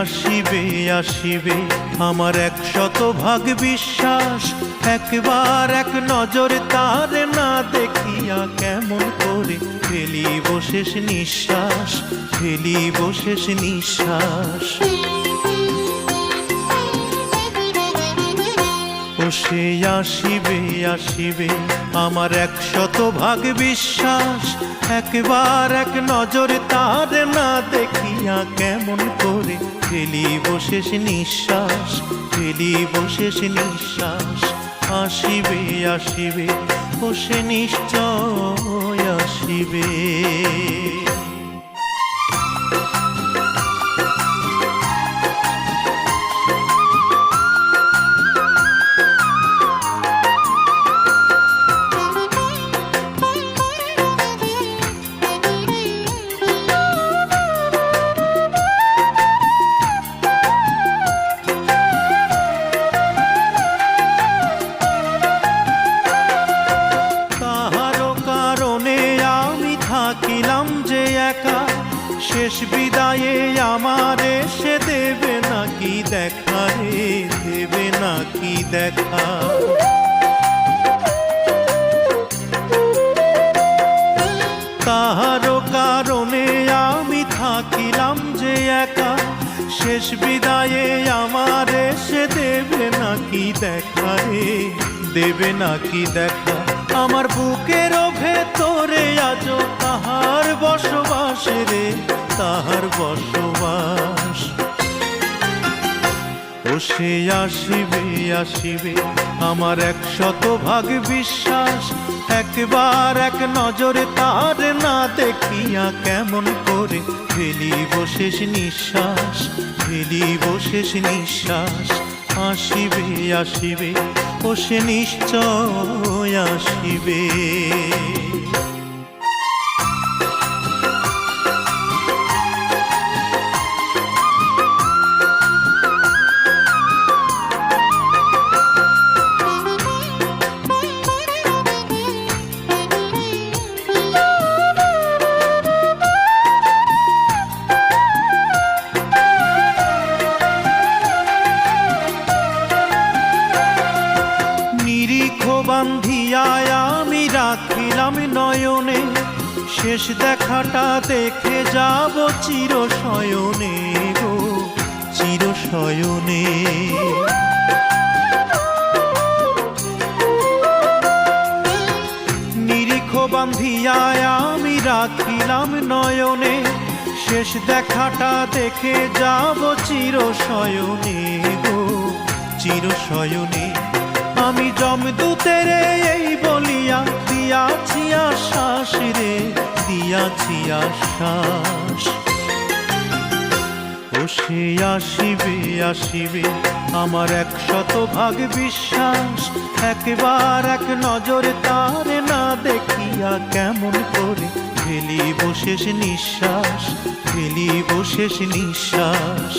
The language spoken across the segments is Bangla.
আসিবে আসিবে আমার 100 ভাগ বিশ্বাস, একবার এক নজর তার না দেখিয়া কেমন করে ফেলিব শেষ নিঃশ্বাস, ফেলিব শেষ নিঃশ্বাস। ও সে আসিবে আসিবে আমার 100 ভাগ বিশ্বাস, একবার এক নজর তার না দেখিয়া কেমন করে ফেলিব শেষ নিঃশ্বাস, ফেলিব শেষ নিঃশ্বাস। আসিবে আসিবে ও সে নিশ্চয় আসিবে। থাকিলাম যে একা, শেষ বিদায়ে আমারে সে দেবে নাকি দেখা রে, দেবে নাকি দেখা। তাহারও কারণে আমি থাকিলাম যে একা, শেষ বিদায়ে আমারে সে দেবে নাকি দেখা রে, দেবে নাকি দেখা। আমার বুকের ভেতরে আজো তাহার বসবাস রে, তাহার বসবাস। ও সে আসিবে আসিবে আমার 100 ভাগ বিশ্বাস, একবার এক নজরে তার না দেখিয়া কেমন করে ফেলিব শেষ নিঃশ্বাস, ফেলিব শেষ নিঃশ্বাস। আসিবে আসিবে ও সে নিশ্চয় আসিবে। বান্ধিয়া আমি রাখিলাম নয়নে, শেষ দেখাটা দেখে যাব চির শয়নে গো, চির শয়নে। নিরিখ বান্ধিয়া আমি রাখিলাম নয়নে, শেষ দেখাটা দেখে যাব চির শয়নে গো, চির শয়নে। আমি যমদূতের এই বলিয়া দিয়াছি আশ্বাস রে, দিয়াছি আশ্বাস। ও সে আসিবে আসিবে আমার 100 ভাগ বিশ্বাস, একবার এক নজর তার না দেখিয়া কেমন করে ফেলিব শেষ নিঃশ্বাস, ফেলিব শেষ নিঃশ্বাস।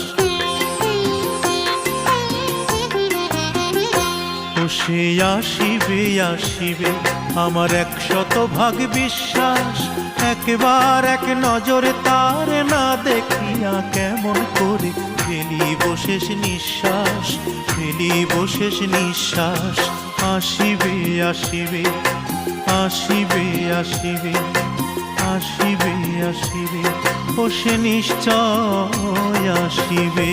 সে আসিবে আসিবে আমার 100 ভাগ বিশ্বাস, একবার এক নজরে তার না দেখিয়া কেমন করে ফেলিব শেষ নিঃশ্বাস, ফেলিব শেষ নিঃশ্বাস। আসিবে আসিবে আসিবে আসিবে আসিবে আসিবে ও সে নিশ্চয় আসিবে।